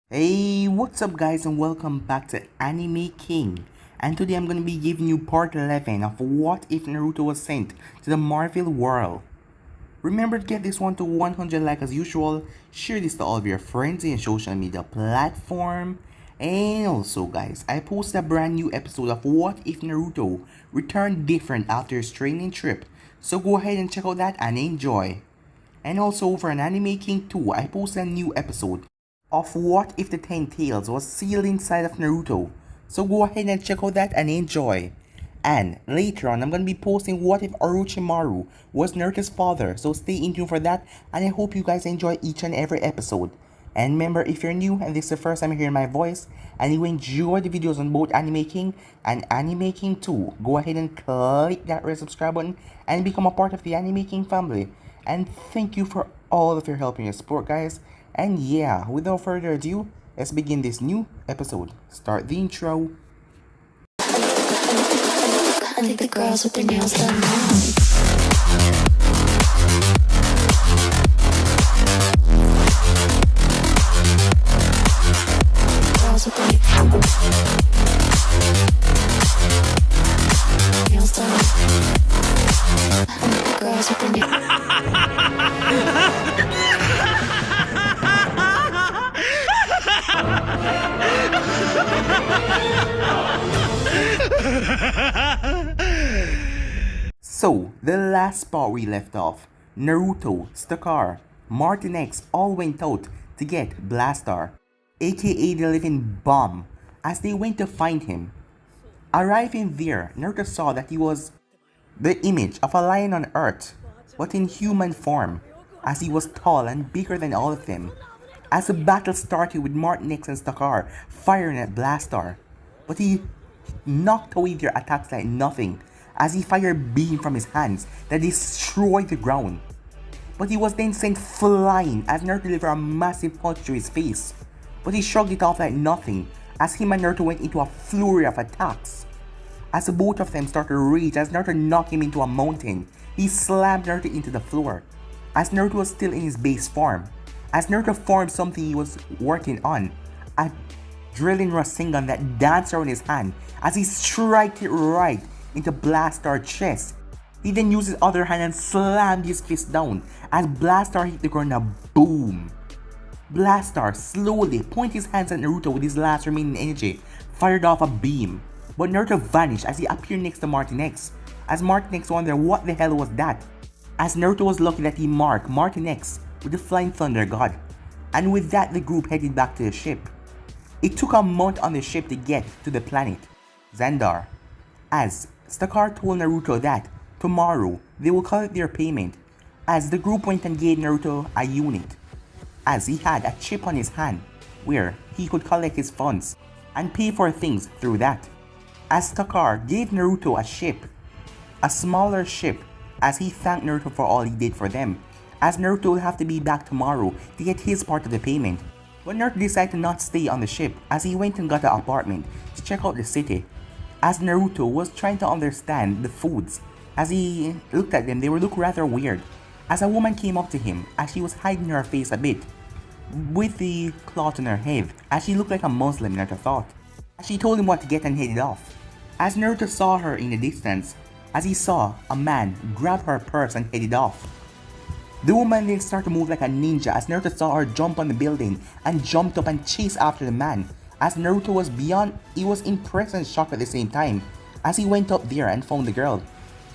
Hey, what's up guys and welcome back to Anime King. And today I'm going to be giving you part 11 of What If Naruto Was Sent to the Marvel World. Remember to get this one to 100 likes as usual, share this to all of your friends in your social media platform. And also guys, I posted a brand new episode of What If Naruto returned different after his training trip. So go ahead and check out that and enjoy. And also for an Anime King 2, I posted a new episode of What If the 10 Tails was sealed inside of Naruto. So go ahead and check out that and enjoy. And later on, I'm going to be posting What If Orochimaru was Naruto's father. So stay in tune for that. And I hope you guys enjoy each and every episode. And remember, if you're new and this is the first time you're hearing my voice, and you enjoy the videos on both Anime King and Anime King 2, go ahead and click that red subscribe button and become a part of the Anime King family. And thank you for all of your help and your support, guys. And yeah, without further ado, let's begin this new episode. Start the intro. I think the girls with their nails done now. Girls with their nails done. I think the girls with their So, the last spot we left off, Naruto, Stakar, Martin X all went out to get Blastar, aka the living bomb, as they went to find him. Arriving there, Naruto saw that he was the image of a lion on earth, but in human form, as he was tall and bigger than all of them. As the battle started with Martin X and Stakar firing at Blastar, but he knocked away their attacks like nothing, as he fired a beam from his hands that destroyed the ground. But he was then sent flying as Naruto delivered a massive punch to his face, but he shrugged it off like nothing as him and Naruto went into a flurry of attacks. As the both of them started to rage as Naruto knocked him into a mountain, he slammed Naruto into the floor, as Naruto was still in his base form. As Naruto formed something he was working on, a drilling Rasengan that danced around his hand as he struck it right into Blastar's chest. He then used his other hand and slammed his fist down as Blastar hit the ground and boom. Blastar slowly pointed his hands at Naruto with his last remaining energy, fired off a beam. But Naruto vanished as he appeared next to Martin X, as Martin X wondered what the hell was that, as Naruto was lucky that he marked Martin X with the Flying Thunder God. And with that, the group headed back to the ship. It took a month on the ship to get to the planet Xandar, as Stakar told Naruto that tomorrow they will collect their payment, as the group went and gave Naruto a unit, as he had a chip on his hand where he could collect his funds and pay for things through that. As Stakar gave Naruto a ship, a smaller ship, as he thanked Naruto for all he did for them, as Naruto will have to be back tomorrow to get his part of the payment. But Naruto decided to not stay on the ship as he went and got an apartment to check out the city, as Naruto was trying to understand the foods. As he looked at them, they were look rather weird, as a woman came up to him as she was hiding her face a bit with the cloth on her head, as she looked like a Muslim, Naruto thought. As she told him what to get and headed off. As Naruto saw her in the distance, as he saw a man grab her purse and headed off. The woman then started to move like a ninja as Naruto saw her jump on the building and jumped up and chased after the man. As Naruto was he was impressed and shocked at the same time as he went up there and found the girl.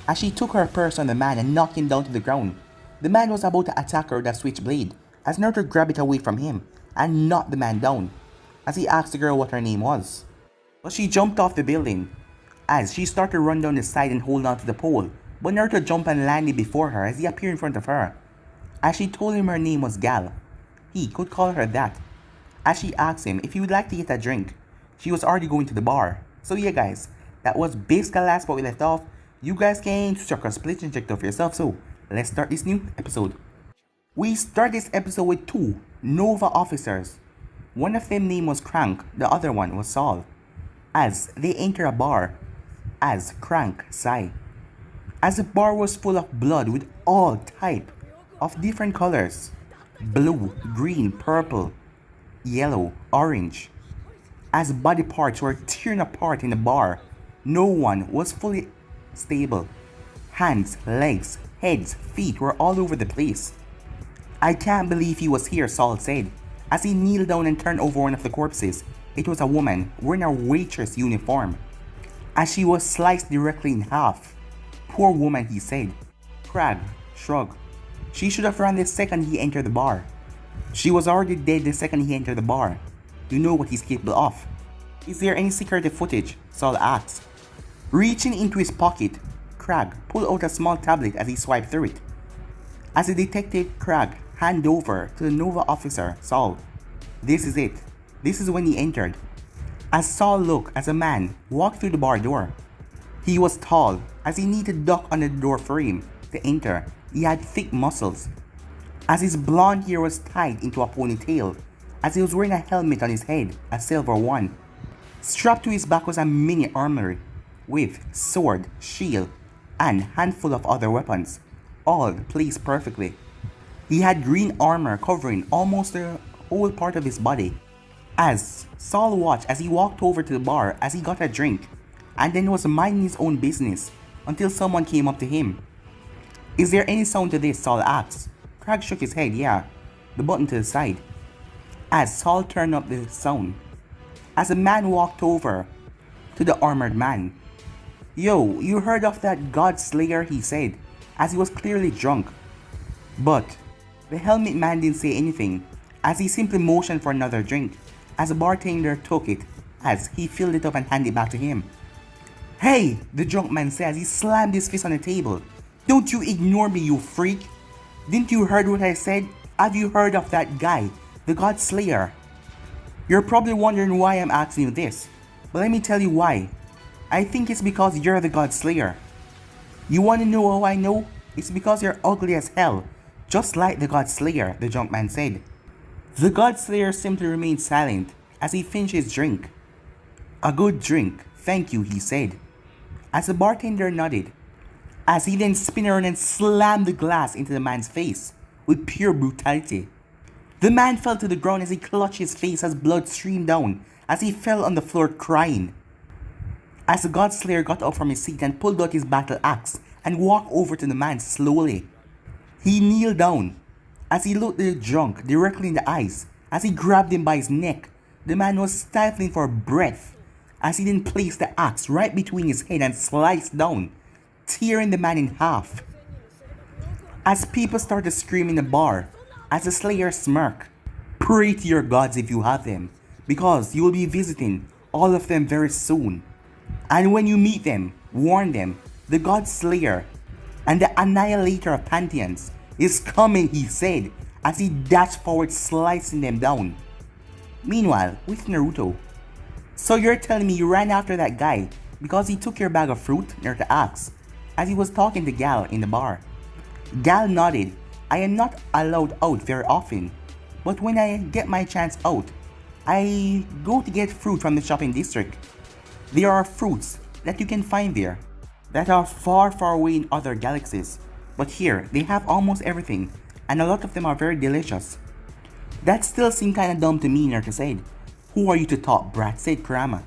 As she took her purse on the man and knocked him down to the ground. The man was about to attack her with a switchblade as Naruto grabbed it away from him and knocked the man down as he asked the girl what her name was. But she jumped off the building as she started to run down the side and hold on to the pole, but Naruto jumped and landed before her as he appeared in front of her. As she told him her name was Gal, he could call her that. As she asked him if he would like to get a drink, she was already going to the bar. So yeah guys, that was basically the last spot we left off. You guys can check our split and check it out for yourself, so let's start this new episode. We start this episode with two Nova officers. One of them name was Crank, the other one was Saul. As they enter a bar, as Crank sighed, as the bar was full of blood with all type of different colors, blue, green, purple, yellow, orange. As body parts were torn apart in the bar, no one was fully stable. Hands, legs, heads, feet were all over the place. I can't believe he was here, Saul said, as he kneeled down and turned over one of the corpses. It was a woman wearing a waitress uniform, as she was sliced directly in half. Poor woman, he said. Crag shrugged. She should have run the second he entered the bar. She was already dead the second he entered the bar. You know what he's capable of. Is there any security footage? Saul asked. Reaching into his pocket, Crag pulled out a small tablet as he swiped through it. As the detective Crag handed over to the Nova officer, Saul. This is it. This is when he entered. As Saul looked as a man walked through the bar door. He was tall, as he needed to duck under the door frame to enter. He had thick muscles, as his blonde hair was tied into a ponytail, as he was wearing a helmet on his head, a silver one. Strapped to his back was a mini armory, with sword, shield, and handful of other weapons, all placed perfectly. He had green armor covering almost the whole part of his body. As Saul watched as he walked over to the bar as he got a drink, and then was minding his own business until someone came up to him. Is there any sound to this? Saul asked. Crag shook his head. Yeah, the button to the side. As Saul turned up the sound, as a man walked over to the armored man. Yo, you heard of that God Slayer? He said, as he was clearly drunk. But the helmet man didn't say anything, as he simply motioned for another drink, as the bartender took it, as he filled it up and handed it back to him. Hey, the drunk man said as he slammed his fist on the table. Don't you ignore me, you freak. Didn't you heard what I said? Have you heard of that guy, the God Slayer? You're probably wondering why I'm asking you this, but let me tell you why. I think it's because you're the God Slayer. You wanna know how I know? It's because you're ugly as hell, just like the God Slayer, the drunk man said. The God Slayer simply remained silent as he finished his drink. A good drink, thank you, he said, as the bartender nodded, as he then spun around and slammed the glass into the man's face with pure brutality. The man fell to the ground as he clutched his face as blood streamed down as he fell on the floor crying. As the God Slayer got up from his seat and pulled out his battle axe and walked over to the man slowly. He kneeled down as he looked the drunk directly in the eyes as he grabbed him by his neck. The man was stifling for breath as he then placed the axe right between his head and sliced down, tearing the man in half. As people started to scream in the bar, as the Slayer smirked, pray to your gods if you have them, because you will be visiting all of them very soon. And when you meet them, warn them, the God Slayer and the Annihilator of Pantheons is coming, he said, as he dashed forward slicing them down. Meanwhile, with Naruto. So you're telling me you ran after that guy because he took your bag of fruit? Naruto asked, as he was talking to Gal in the bar. Gal nodded. I am not allowed out very often, but when I get my chance out, I go to get fruit from the shopping district. There are fruits that you can find there that are far away in other galaxies, but here they have almost everything, and a lot of them are very delicious. That still seemed kinda dumb to me, Naruto said. Who are you to talk, brat? Said Kurama.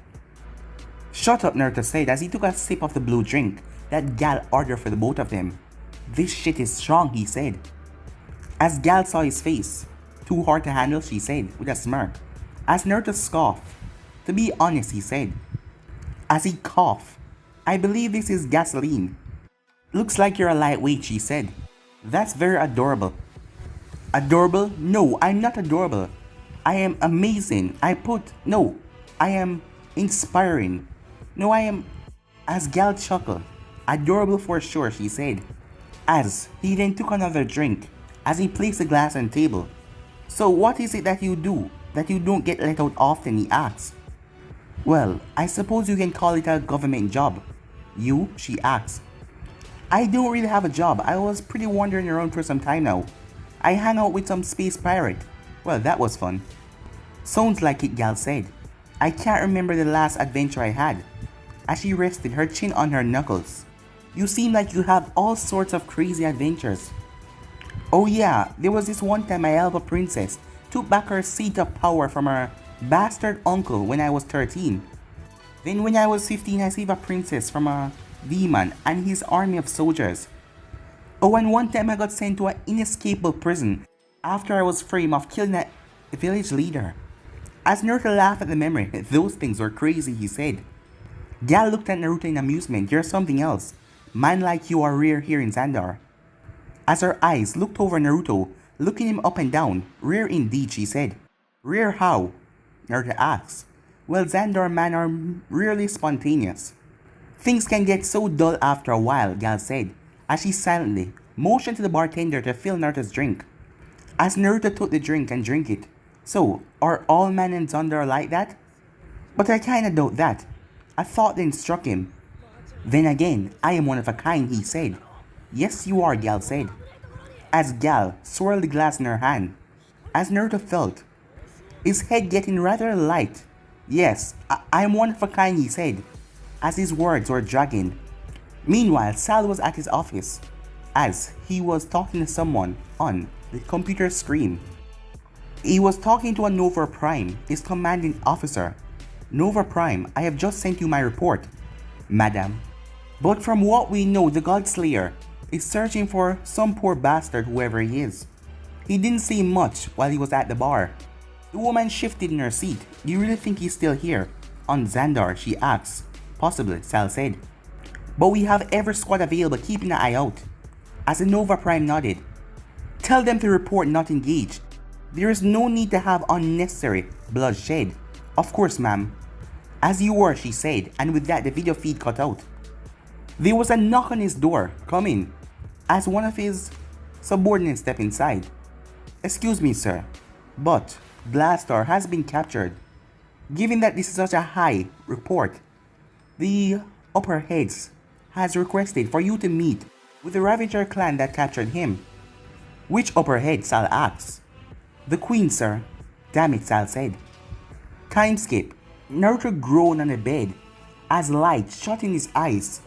Shut up, Naruto said as he took a sip of the blue drink that Gal ordered for the both of them. This shit is strong, he said. As Gal saw his face. Too hard to handle, she said with a smirk. As Naruto scoffed. To be honest, he said, as he coughed. I believe this is gasoline. Looks like you're a lightweight, she said. That's very adorable. Adorable? No, I'm not adorable. I am amazing. I am inspiring. No, I am... As Gal chuckled. Adorable for sure, she said. As he then took another drink, as he placed the glass on the table. So what is it that you do that you don't get let out often, he asked. Well, I suppose you can call it a government job. You? She asked. I don't really have a job. I was pretty wandering around for some time now. I hang out with some space pirate. Well, that was fun. Sounds like it, Gal said. I can't remember the last adventure I had. As she rested her chin on her knuckles. You seem like you have all sorts of crazy adventures. Oh yeah, there was this one time I helped a princess took back her seat of power from her bastard uncle when I was 13. Then when I was 15, I saved a princess from a demon and his army of soldiers. Oh, and one time I got sent to an inescapable prison after I was framed of killing a village leader. As Naruto laughed at the memory, those things were crazy, he said. Gal looked at Naruto in amusement. You're something else. Man like you are rare here in Xandar. As her eyes looked over Naruto, looking him up and down. Rare indeed, she said. Rare how? Naruto asked. Well, Xandar men are rarely spontaneous. Things can get so dull after a while, Gal said, as she silently motioned to the bartender to fill Naruto's drink. As Naruto took the drink and drank it. So, are all men in Xandar like that? But I kinda doubt that. A thought then struck him. Then again, I am one of a kind, he said. Yes, you are, Gal said. As Gal swirled the glass in her hand. As Naruto felt his head getting rather light. Yes, I am one of a kind, he said, as his words were dragging. Meanwhile, Sal was at his office, as he was talking to someone on the computer screen. He was talking to a Nova Prime, his commanding officer. Nova Prime, I have just sent you my report, madam. But from what we know, the Godslayer is searching for some poor bastard, whoever he is. He didn't say much while he was at the bar. The woman shifted in her seat. Do you really think he's still here? On Xandar, she asked. Possibly, Sal said. But we have every squad available, keeping an eye out. As the Nova Prime nodded. Tell them to report not engaged. There is no need to have unnecessary bloodshed. Of course, ma'am. As you were, she said, and with that the video feed cut out. There was a knock on his door. Come in. As one of his subordinates stepped inside. Excuse me, sir, but Blastar has been captured. Given that this is such a high report, the upper heads has requested for you to meet with the Ravager clan that captured him. Which upper head? Sal asked. The Queen, sir. Damn it, Sal said. Time skip. Naruto groaned on the bed as light shot in his eyes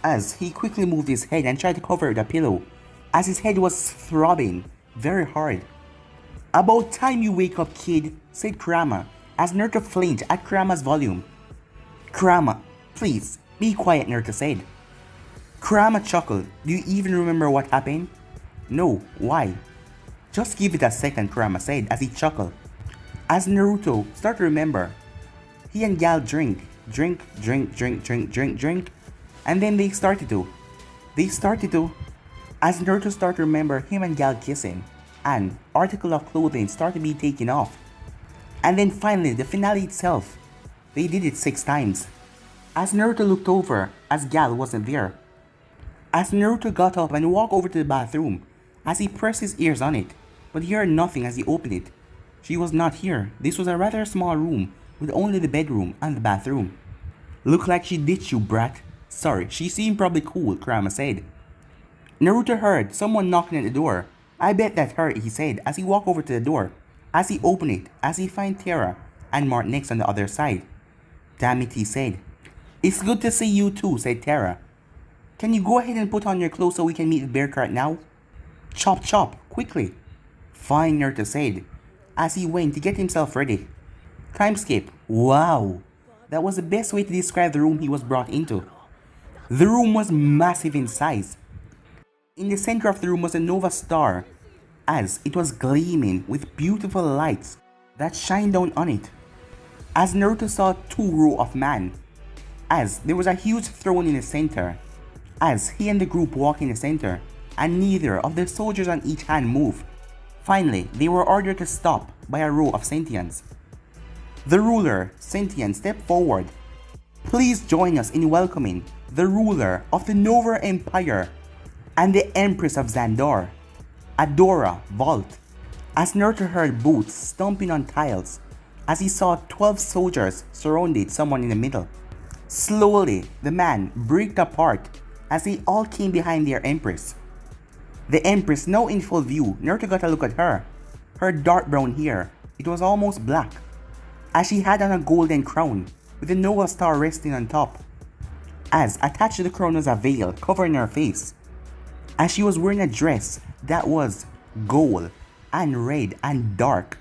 as he quickly moved his head and tried to cover the pillow as his head was throbbing very hard. About time you wake up, kid, said Kurama as Naruto flinched at Kurama's volume. Kurama, please, be quiet, Naruto said. Kurama chuckled. Do you even remember what happened? No, why? Just give it a second, Kurama said as he chuckled. As Naruto started to remember, he and Gal drink, and then they started to. As Naruto started to remember him and Gal kissing, an article of clothing started to be taken off. And then finally, the finale itself. They did it 6 times. As Naruto looked over, as Gal wasn't there. As Naruto got up and walked over to the bathroom, as he pressed his ears on it, but he heard nothing as he opened it. She was not here. This was a rather small room, with only the bedroom and the bathroom. Look like she ditched you, brat. Sorry, she seemed probably cool, Kurama said. Naruto heard someone knocking at the door. I bet that hurt, he said as he walked over to the door. As he opened it, as he found Terra and Mark next on the other side. Damn it, he said. It's good to see you too, said Terra. Can you go ahead and put on your clothes so we can meet the bear cart now? Chop chop, quickly. Fine, Naruto said, as he went to get himself ready. Time skip. Wow, that was the best way to describe the room he was brought into. The room was massive in size. In the center of the room was a Nova Star, as it was gleaming with beautiful lights that shined down on it. As Naruto saw 2 rows of men, as there was a huge throne in the center, as he and the group walked in the center, and neither of the soldiers on each hand moved. Finally, they were ordered to stop by a row of Sentients. The ruler, Sentient, stepped forward. Please join us in welcoming the ruler of the Nova Empire and the Empress of Xandar, Adora Vault. As Naruto heard boots stomping on tiles, as he saw 12 soldiers surrounded someone in the middle. Slowly, the man breaked apart as they all came behind their Empress. The Empress now in full view. Naruto got a look at her. Her dark brown hair, it was almost black, as she had on a golden crown with a Nova Star resting on top. As attached to the crown was a veil covering her face, as she was wearing a dress that was gold and red and dark.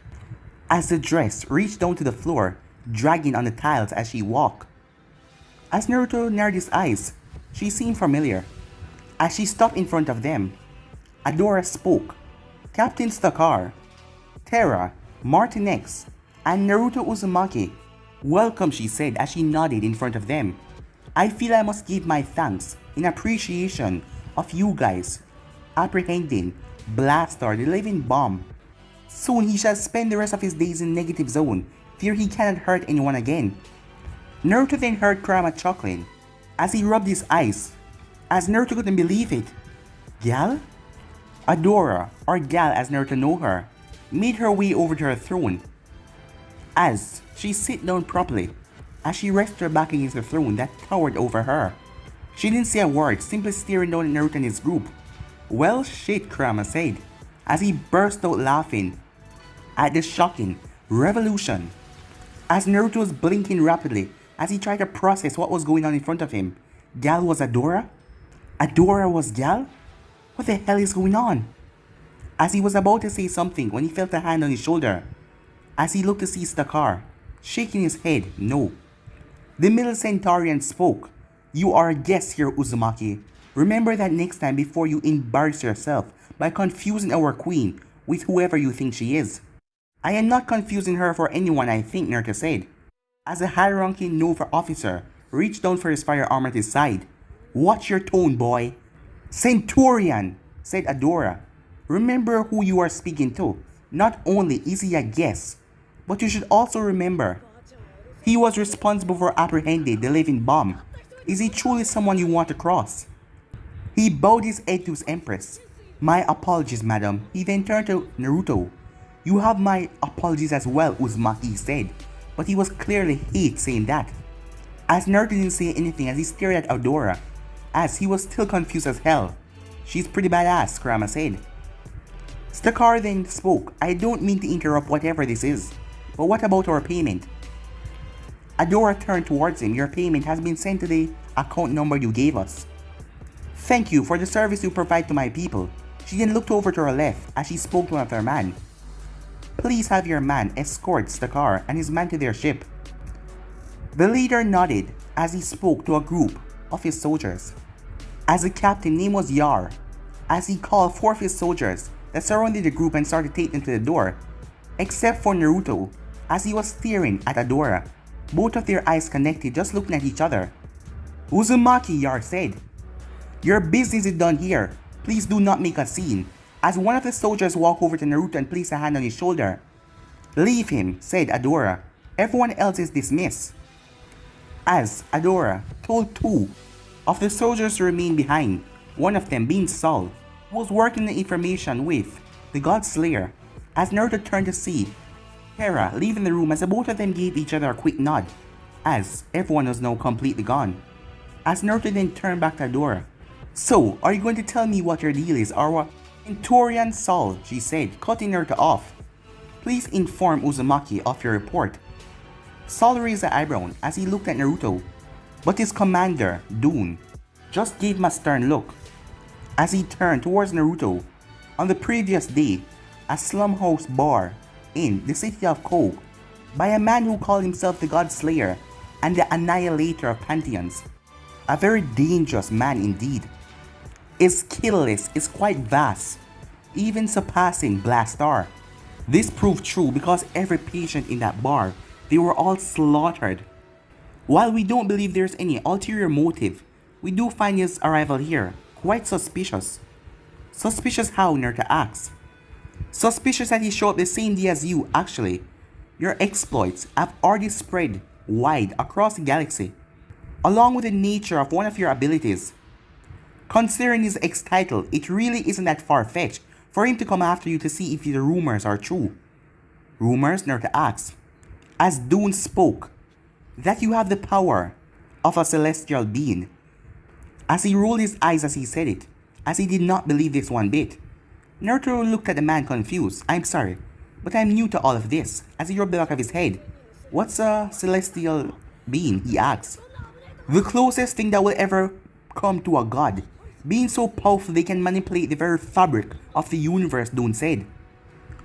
as the dress reached down to the floor, dragging on the tiles as she walked. As Naruto narrowed his eyes, she seemed familiar. As she stopped in front of them, Adora spoke. Captains Takar, Terra, Martin X, and Naruto Uzumaki. Welcome, she said as she nodded in front of them. I feel I must give my thanks in appreciation of you guys apprehending Blastar, the living bomb. Soon he shall spend the rest of his days in negative zone, fear he cannot hurt anyone again. Naruto then heard Kurama chuckling as he rubbed his eyes, as Naruto couldn't believe it. Gal? Adora, or Gal as Naruto knew her, made her way over to her throne. As she sat down properly, as she rested her back against the throne that towered over her. She didn't say a word, simply staring down at Naruto and his group. Well shit, Kurama said, as he burst out laughing at the shocking revolution. As Naruto was blinking rapidly as he tried to process what was going on in front of him. Gal was Adora? Adora was Gal? What the hell is going on? As he was about to say something when he felt a hand on his shoulder. As he looked to see Stakar, shaking his head no. The middle Centaurian spoke. You are a guest here, Uzumaki. Remember that next time before you embarrass yourself by confusing our queen with whoever you think she is. I am not confusing her for anyone, I think, Naruto said, as a high-ranking Nova officer reached down for his firearm at his side. Watch your tone, boy. Centurion, said Adora. Remember who you are speaking to. Not only is he a guest, but you should also remember he was responsible for apprehending the living bomb. Is he truly someone you want to cross? He bowed his head to his empress. My apologies, madam. He then turned to Naruto. You have my apologies as well, Uzumaki said, but he was clearly hate saying that. As Naruto didn't say anything as he stared at Adora, as he was still confused as hell. She's pretty badass, Kurama said. Stakar then spoke. I don't mean to interrupt whatever this is, but what about our payment? Adora turned towards him. Your payment has been sent to the account number you gave us. Thank you for the service you provide to my people. She then looked over to her left as she spoke to one of her men. Please have your man escort Stakar and his man to their ship. The leader nodded as he spoke to a group of his soldiers. As the captain name was Yar, as he called four of his soldiers that surrounded the group and started taking them to the door, except for Naruto, as he was staring at Adora. Both of their eyes connected, just looking at each other. Uzumaki, Yar said. Your business is done here. Please do not make a scene. As one of the soldiers walked over to Naruto and placed a hand on his shoulder. Leave him, said Adora. Everyone else is dismissed. As Adora told two of the soldiers to remain behind, one of them being Saul, who was working the information with the God Slayer. As Naruto turned to see Terra leaving the room as the both of them gave each other a quick nod, as everyone was now completely gone. As Naruto then turned back to Adora. So, are you going to tell me what your deal is or what? Centurion Saul, she said, cutting Naruto off. Please inform Uzumaki of your report. Saul raised an eyebrow as he looked at Naruto, but his commander, Dune, just gave him a stern look. As he turned towards Naruto, on the previous day, a slumhouse bar in the city of Kobe, by a man who called himself the God Slayer and the Annihilator of Pantheons. A very dangerous man indeed. His kill list is quite vast, even surpassing Blastar. This proved true because every patient in that bar, they were all slaughtered. While we don't believe there's any ulterior motive, we do find his arrival here quite suspicious. Suspicious how, Naruto asks. Suspicious that he showed up the same day as you, actually. Your exploits have already spread wide across the galaxy, along with the nature of one of your abilities. Considering his ex-title, it really isn't that far-fetched for him to come after you to see if the rumors are true. Rumors, Naruto asks, as Dune spoke, that you have the power of a celestial being. As he rolled his eyes as he said it, as he did not believe this one bit. Naruto looked at the man confused. I'm sorry, but I'm new to all of this, as he rubbed the back of his head. What's a celestial being, he asked. The closest thing that will ever come to a god, being so powerful they can manipulate the very fabric of the universe, Dune said.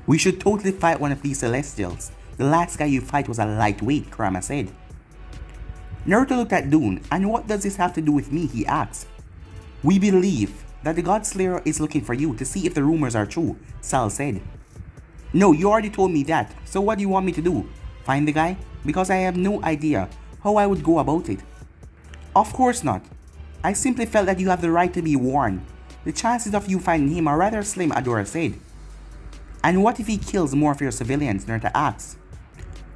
We should totally fight one of these celestials. The last guy you fight was a lightweight, Kurama said. Naruto looked at Dune, and what does this have to do with me, he asked. We believe that the God Slayer is looking for you to see if the rumors are true, Sal said. No, you already told me that, so what do you want me to do? Find the guy? Because I have no idea how I would go about it. Of course not. I simply felt that you have the right to be warned. The chances of you finding him are rather slim, Adora said. And what if he kills more of your civilians, Naruto asked.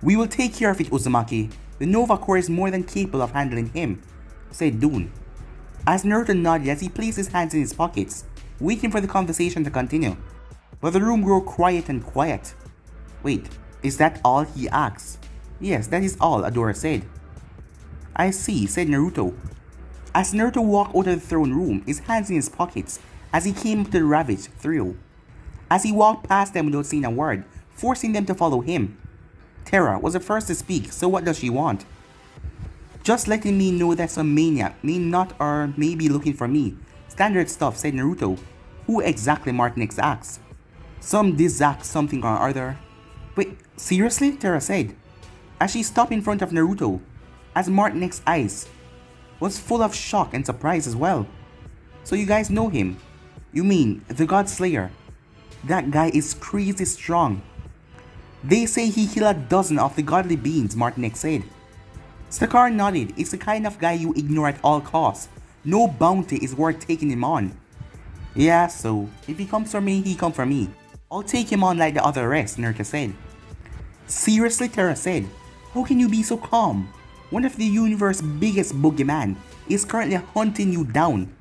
We will take care of it, Uzumaki. The Nova Corps is more than capable of handling him, said Dune. As Naruto nodded as he placed his hands in his pockets, waiting for the conversation to continue. But the room grew quiet and quiet. Wait, is that all, he asked. Yes, that is all, Adora said. I see, said Naruto. As Naruto walked out of the throne room, his hands in his pockets, as he came to the ravaged trio. As he walked past them without saying a word, forcing them to follow him. Terra was the first to speak, so what does she want? Just letting me know that some maniac may not or may be looking for me. Standard stuff, said Naruto. Who exactly, Martinez asked. Some Dizak something or other. Wait, seriously? Terra said. As she stopped in front of Naruto, as Martinez's eyes was full of shock and surprise as well. So you guys know him? You mean the God Slayer? That guy is crazy strong. They say he killed a dozen of the godly beings, Martinez said. Stakar nodded. It's the kind of guy you ignore at all costs. No bounty is worth taking him on. Yeah, so if he comes for me, he comes for me. I'll take him on like the other rest, Naruto said. Seriously, Terra said. How can you be so calm? One of the universe's biggest boogeyman is currently hunting you down.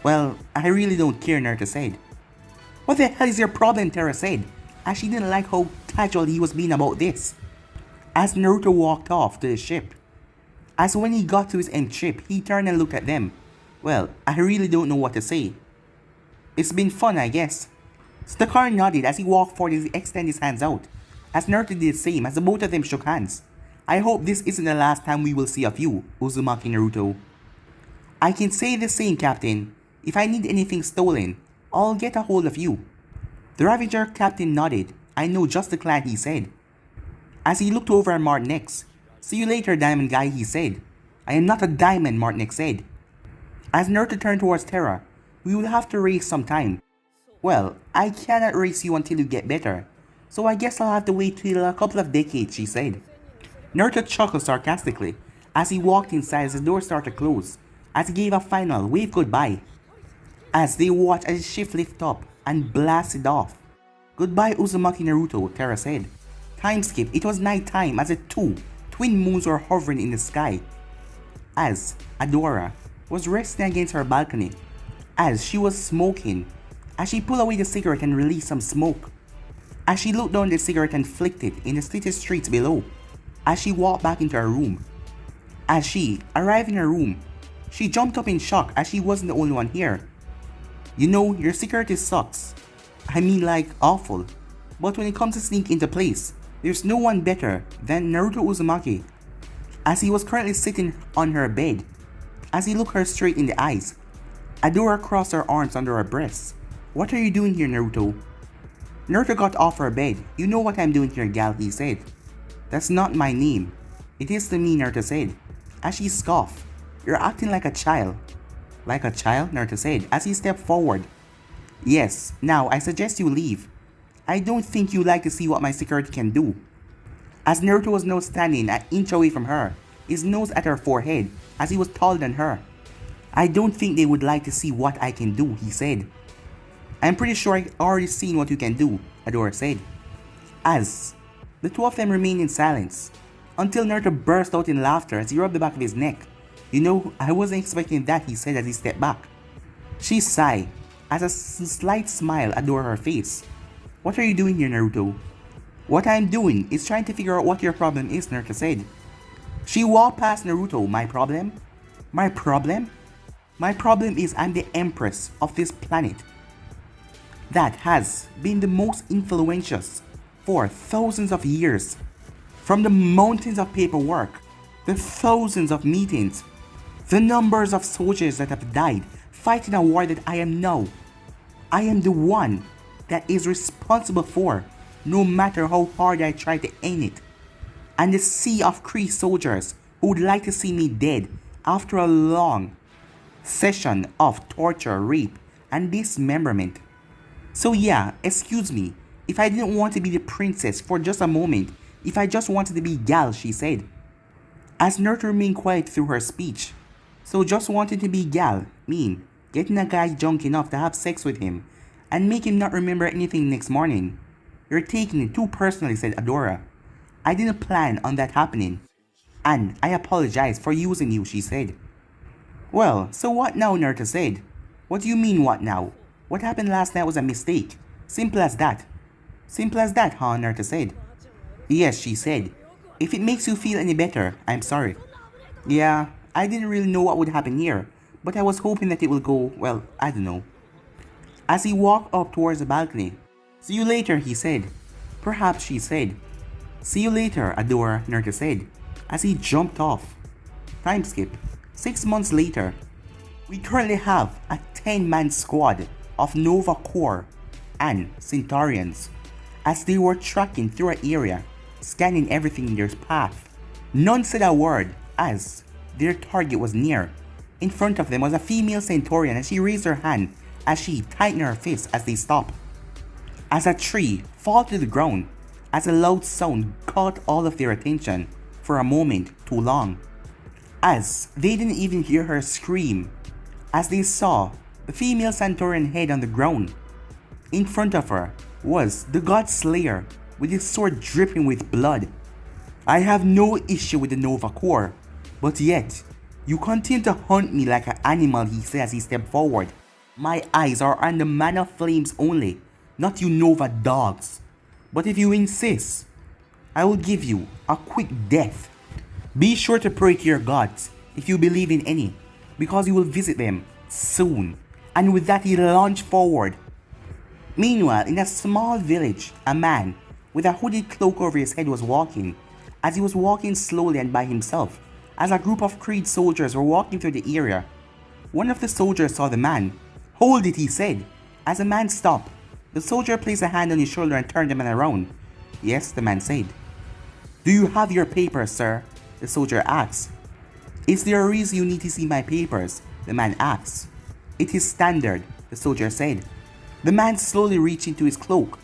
Well, I really don't care, Naruto said. What the hell is your problem, Terra said, as she didn't like how casual he was being about this. As Naruto walked off to the ship. As when he got to his end ship, he turned and looked at them. Well, I really don't know what to say. It's been fun, I guess. Stakar nodded as he walked forward and extended his hands out, as Naruto did the same as the both of them shook hands. I hope this isn't the last time we will see of you, Uzumaki Naruto. I can say the same, Captain. If I need anything stolen, I'll get a hold of you. The Ravager captain nodded. I know just the clan, he said. As he looked over at Martinez. See you later, Diamond Guy, he said. I am not a diamond, Martinez said. As Naruto turned towards Terra, we will have to race sometime. Well, I cannot race you until you get better, so I guess I'll have to wait till a couple of decades, she said. Naruto chuckled sarcastically as he walked inside as the door started to close, as he gave a final wave goodbye. As they watched as his ship lifted up and blasted off. Goodbye, Uzumaki Naruto, Terra said. Time skip, it was night time as the two twin moons were hovering in the sky. As Adora was resting against her balcony, as she was smoking, as she pulled away the cigarette and released some smoke. As she looked down the cigarette and flicked it in the city streets below. As she walked back into her room. As she arrived in her room, she jumped up in shock as she wasn't the only one here. You know, your security sucks. I mean, like, awful. But when it comes to sneak into place, there's no one better than Naruto Uzumaki. As he was currently sitting on her bed, as he looked her straight in the eyes, Adora crossed her arms under her breasts. What are you doing here, Naruto? Naruto got off her bed. You know what I'm doing here, gal, he said. That's not my name. It is to me, Naruto said, as she scoffed. You're acting like a child. Like a child, Naruto said, as he stepped forward. Yes, now I suggest you leave. I don't think you like to see what my security can do. As Naruto was now standing an inch away from her, his nose at her forehead, as he was taller than her. I don't think they would like to see what I can do, he said. I'm pretty sure I've already seen what you can do, Adora said. As the two of them remained in silence, until Naruto burst out in laughter as he rubbed the back of his neck. You know, I wasn't expecting that, he said as he stepped back. She sighed, as a slight smile adorned her face. What are you doing here, Naruto? What I'm doing is trying to figure out what your problem is, Naruto said. She walked past Naruto. My problem? My problem? My problem is I'm the empress of this planet that has been the most influential for thousands of years. From the mountains of paperwork, the thousands of meetings, the numbers of soldiers that have died fighting a war that I am now. I am the one that is responsible for no matter how hard I try to end it. And the sea of Kree soldiers who would like to see me dead after a long session of torture, rape, and dismemberment. So yeah, excuse me, if I didn't want to be the princess for just a moment, if I just wanted to be gal, she said. As Naruto remained quiet through her speech. So just wanting to be gal, mean, getting a guy drunk enough to have sex with him, and make him not remember anything next morning. You're taking it too personally, said Adora. I didn't plan on that happening. And I apologize for using you, she said. Well, so what now, Naruto said. What do you mean what now? What happened last night was a mistake. Simple as that. Simple as that, huh, Naruto said. Yes, she said. If it makes you feel any better, I'm sorry. Yeah, I didn't really know what would happen here, but I was hoping that it will go, well, I don't know. As he walked up towards the balcony. See you later, he said. Perhaps, she said. See you later, Adora, Naruto said, as he jumped off. Time skip. 6 months later. We currently have a 10-man squad of Nova Corps and Centaurians as they were tracking through an area, scanning everything in their path. None said a word as their target was near. In front of them was a female Centaurian and she raised her hand as she tightened her fist as they stopped. As a tree fell to the ground, as a loud sound caught all of their attention for a moment too long. As they didn't even hear her scream, as they saw the female Centaurian head on the ground. In front of her was the God Slayer with his sword dripping with blood. I have no issue with the Nova Corps, but yet, you continue to hunt me like an animal, he said as he stepped forward. My eyes are on the man of flames only, not you Nova dogs. But if you insist, I will give you a quick death. Be sure to pray to your gods, if you believe in any, because you will visit them soon. And with that he launched forward. Meanwhile, in a small village, a man with a hooded cloak over his head was walking. As he was walking slowly and by himself, as a group of Creed soldiers were walking through the area. One of the soldiers saw the man. Hold it, he said. As the man stopped, the soldier placed a hand on his shoulder and turned the man around. Yes, the man said. Do you have your papers, sir? The soldier asked. Is there a reason you need to see my papers? The man asked. It is standard, the soldier said. The man slowly reached into his cloak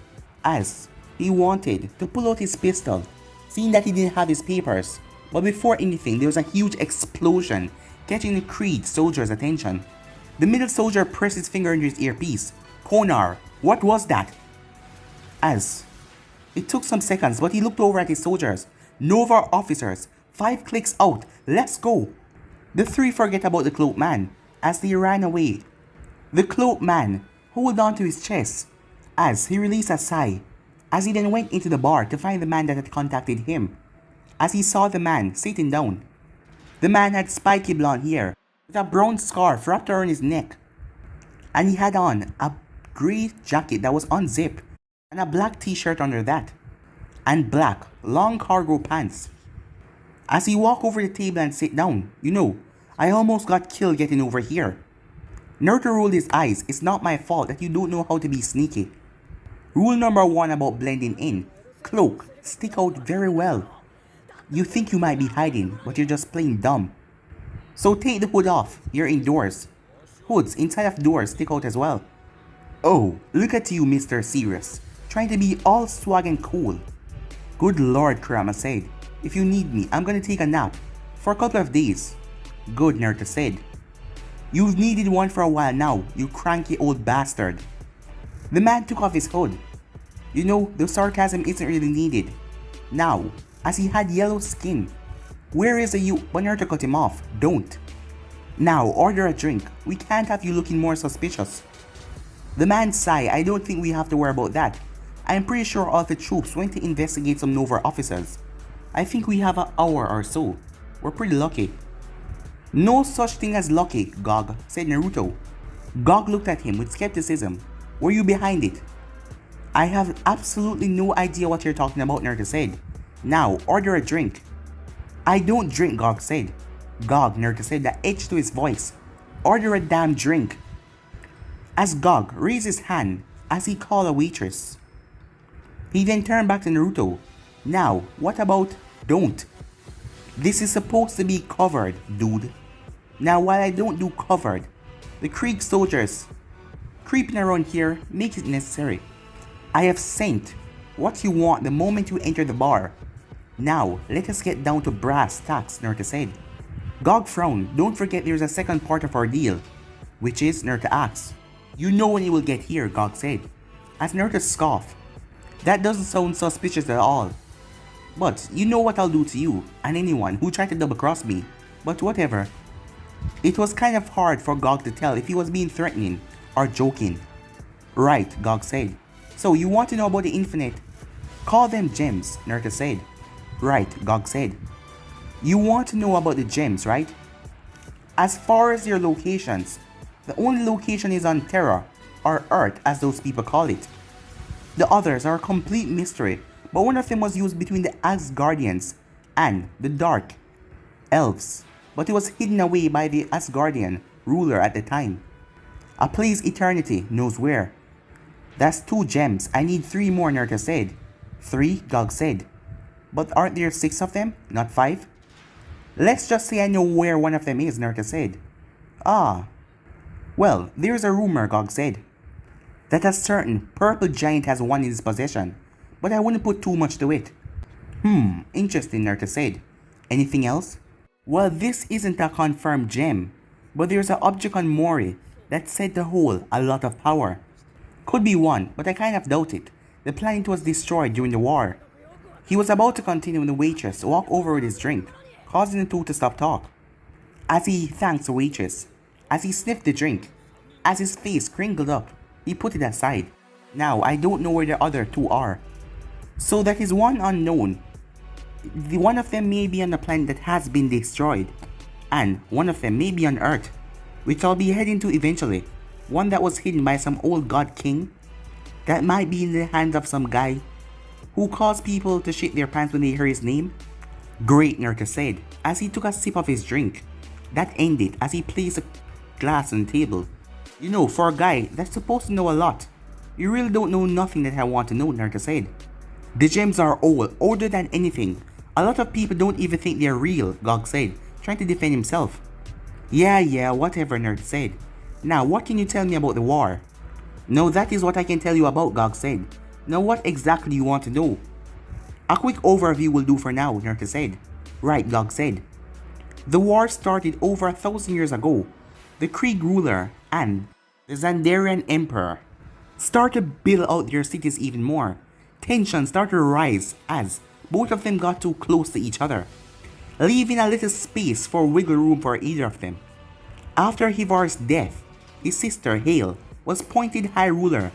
as he wanted to pull out his pistol, seeing that he didn't have his papers. But before anything, there was a huge explosion, catching the Creed soldier's attention. The middle soldier pressed his finger into his earpiece. Konar, what was that? As it took some seconds, but he looked over at his soldiers. Nova officers, 5 clicks out, let's go. The 3 forget about the cloaked man as they ran away. The cloaked man held on to his chest as he released a sigh, as he then went into the bar to find the man that had contacted him. As he saw the man sitting down, the man had spiky blonde hair with a brown scarf wrapped around his neck, and he had on a grey jacket that was unzipped and a black t-shirt under that, and black long cargo pants. As he walked over the table and sat down, I almost got killed getting over here. Naruto rolled his eyes. It's not my fault that you don't know how to be sneaky. Rule number 1 about blending in. Cloak, stick out very well. You think you might be hiding, but you're just plain dumb. So take the hood off, you're indoors. Hoods inside of doors stick out as well. Oh, look at you, Mr. Serious, trying to be all swag and cool. Good lord, Kurama said. If you need me, I'm gonna take a nap. For a couple of days. Good, Naruto said. You've needed one for a while now, you cranky old bastard. The man took off his hood. The sarcasm isn't really needed. Now, as he had yellow skin. Where is the you? But Naruto cut him off. Don't. Now, order a drink. We can't have you looking more suspicious. The man sighed. I don't think we have to worry about that. I'm pretty sure all the troops went to investigate some Nova officers. I think we have an hour or so. We're pretty lucky. No such thing as lucky, Gog, said Naruto. Gog looked at him with skepticism. Were you behind it? I have absolutely no idea what you're talking about, Naruto said. Now, order a drink. I don't drink, Gog said. Gog, Naruto said, that edge to his voice. Order a damn drink. As Gog raised his hand as he called a waitress. He then turned back to Naruto. Now, what about don't? This is supposed to be covered, dude. Now, while I don't do covered, the Krieg soldiers creeping around here make it necessary. I have sent what you want the moment you enter the bar. Now, let us get down to brass tacks, Naruto said. Gog frowned. Don't forget there's a second part of our deal, which is Naruto asked. You know when you will get here, Gog said. As Naruto scoffed. That doesn't sound suspicious at all. But you know what I'll do to you and anyone who tried to double cross me. But whatever. It was kind of hard for Gog to tell if he was being threatening or joking. Right, Gog said. So you want to know about the infinite? Call them gems, Naruto said. Right, Gog said. You want to know about the gems, right? As far as your locations, the only location is on Terra, or Earth as those people call it. The others are a complete mystery, but one of them was used between the Asgardians and the Dark Elves, but it was hidden away by the Asgardian ruler at the time. A place eternity knows where. That's 2 gems, I need 3 more, Naruto said. 3, Gog said. But aren't there 6 of them, not 5? Let's just say I know where one of them is, Naruto said. Ah. Well, there's a rumor, Gog said, that a certain purple giant has one in his possession, but I wouldn't put too much to it. Interesting, Naruto said. Anything else? Well, this isn't a confirmed gem, but there's an object on Mori that's said to hold a lot of power. Could be one, but I kind of doubt it. The planet was destroyed during the war. He was about to continue when the waitress walked over with his drink, causing the two to stop talk. As he thanked the waitress, as he sniffed the drink, as his face crinkled up, he put it aside. Now, I don't know where the other 2 are. So that is one unknown. The one of them may be on a planet that has been destroyed, and one of them may be on Earth, which I'll be heading to eventually. One that was hidden by some old god king, that might be in the hands of some guy who caused people to shit their pants when they hear his name. Great, Naruto said, as he took a sip of his drink. That ended as he placed a glass on the table. You know, for a guy that's supposed to know a lot, you really don't know nothing that I want to know, Naruto said. The gems are old, older than anything. A lot of people don't even think they're real, Gog said, trying to defend himself. Yeah, whatever, Naruto said. Now, what can you tell me about the war? No, that is what I can tell you about, Gog said. Now, what exactly do you want to know? A quick overview will do for now, Naruto said. Right, Gog said. The war started over 1,000 years ago. The Krieg ruler and the Xandarian emperor started to build out their cities even more. Tension started to rise as both of them got too close to each other, leaving a little space for wiggle room for either of them. After Hivar's death, his sister Hale was appointed High Ruler.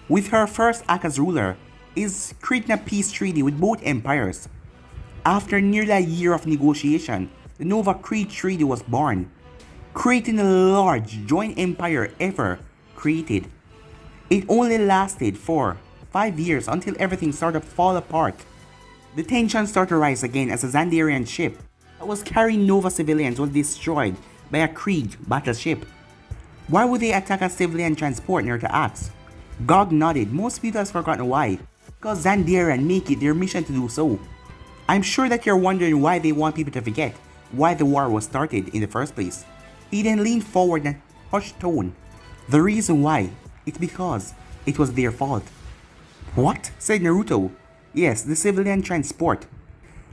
With her first act as ruler is creating a peace treaty with both empires. After nearly a year of negotiation, the Nova Krieg Treaty was born, creating the largest joint empire ever created. It only lasted for 5 years until everything started to fall apart. The tension started to rise again as a Xandarian ship that was carrying Nova civilians was destroyed by a Krieg battleship. Why would they attack a civilian transport, Naruto asked. Gog nodded. Most people have forgotten why. Because Xandarian make it their mission to do so. I'm sure that you're wondering why they want people to forget why the war was started in the first place. He then leaned forward in a hushed tone. The reason why is because it was their fault. What? Said Naruto. Yes, the civilian transport.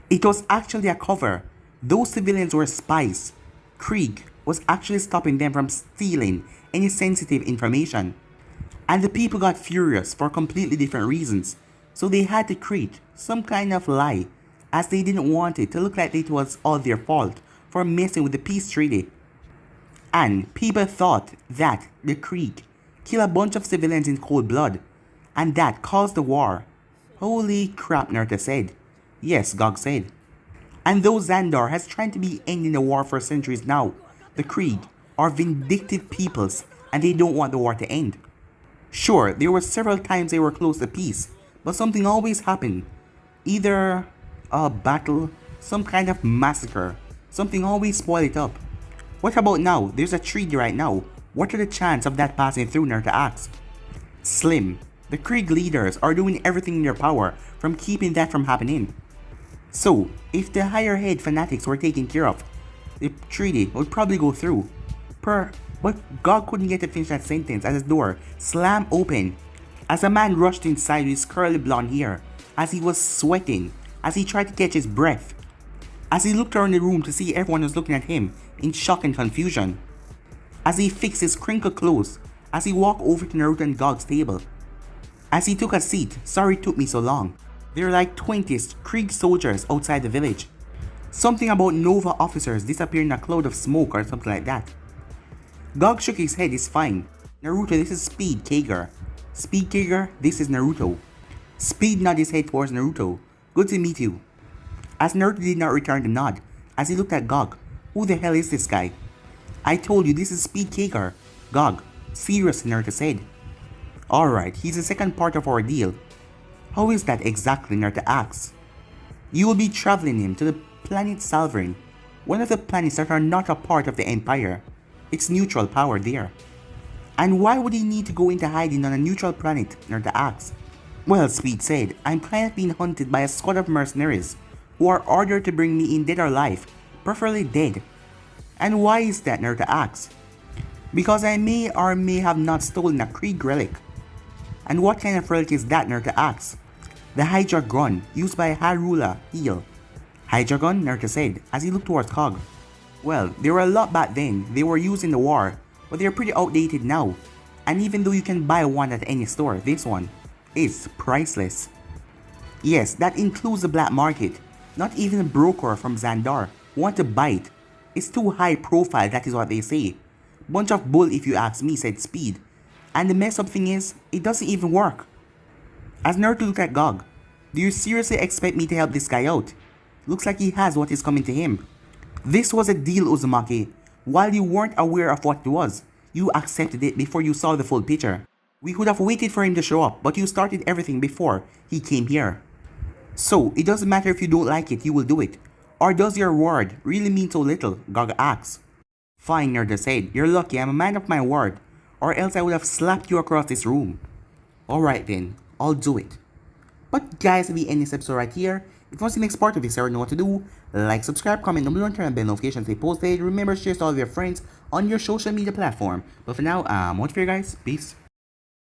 It was actually a cover. Those civilians were spies. Krieg was actually stopping them from stealing any sensitive information. And the people got furious for completely different reasons. So they had to create some kind of lie, as they didn't want it to look like it was all their fault for messing with the peace treaty. And people thought that the Krieg killed a bunch of civilians in cold blood, and that caused the war. Holy crap, Naruto said. Yes, Gog said. And though Xandar has tried to be ending the war for centuries now, the Krieg are vindictive peoples and they don't want the war to end. Sure, there were several times they were close to peace, but something always happened. Either a battle, some kind of massacre, something always spoiled it up. What about now? There's a treaty right now. What are the chances of that passing through, Naruto asked. Slim. The Krieg leaders are doing everything in their power from keeping that from happening. So, if the higher head fanatics were taken care of, the treaty would probably go through. But God couldn't get to finish that sentence as his door slammed open, as a man rushed inside with his curly blonde hair, as he was sweating, as he tried to catch his breath, as he looked around the room to see everyone was looking at him in shock and confusion, as he fixed his crinkled clothes, as he walked over to Naruto and Gog's table. As he took a seat, sorry it took me so long. There were like 20 Krieg soldiers outside the village. Something about Nova officers disappearing in a cloud of smoke or something like that. Gog shook his head, it's fine. Naruto, this is Speed Kager. Speed Kager, this is Naruto. Speed nodded his head towards Naruto. Good to meet you. As Naruto did not return the nod, as he looked at Gog. Who the hell is this guy? I told you, this is Speed Kager. Gog, serious, Naruto said. Alright, he's the second part of our deal. How is that exactly, Naruto asks. You will be traveling him to the planet Salverin, one of the planets that are not a part of the Empire. It's neutral power there. And why would he need to go into hiding on a neutral planet, Naruto asks. Well, Speed said, I'm kind of being hunted by a squad of mercenaries who are ordered to bring me in dead or alive, preferably dead. And why is that, Naruto asks. Because I may or may have not stolen a Krieg relic. And what kind of relic is that, Naruto asks. The Hydra gun, used by Harula Heel. Hydra gun, Naruto said, as he looked towards Kog. Well, they were a lot back then, they were used in the war, but they're pretty outdated now. And even though you can buy one at any store, this one is priceless. Yes, that includes the black market. Not even a broker from Xandar want to buy it. It's too high profile, that is what they say. Bunch of bull if you ask me, said Speed. And the mess up thing is, it doesn't even work. As Naruto looked at Gog, do you seriously expect me to help this guy out? Looks like he has what is coming to him. This was a deal, Uzumaki. While you weren't aware of what it was, you accepted it before you saw the full picture. We could have waited for him to show up, but you started everything before he came here. So, it doesn't matter if you don't like it, you will do it. Or does your word really mean so little? Gog asks. Fine, Naruto said. You're lucky, I'm a man of my word. Or else I would have slapped you across this room. Alright then, I'll do it. But guys, if we end this episode right here, if you want to see the next part of this, I already know what to do. Like, subscribe, comment down below, and turn on bell notifications to posted. Remember, share to all of your friends on your social media platform. But for now, I'm out for you guys. Peace.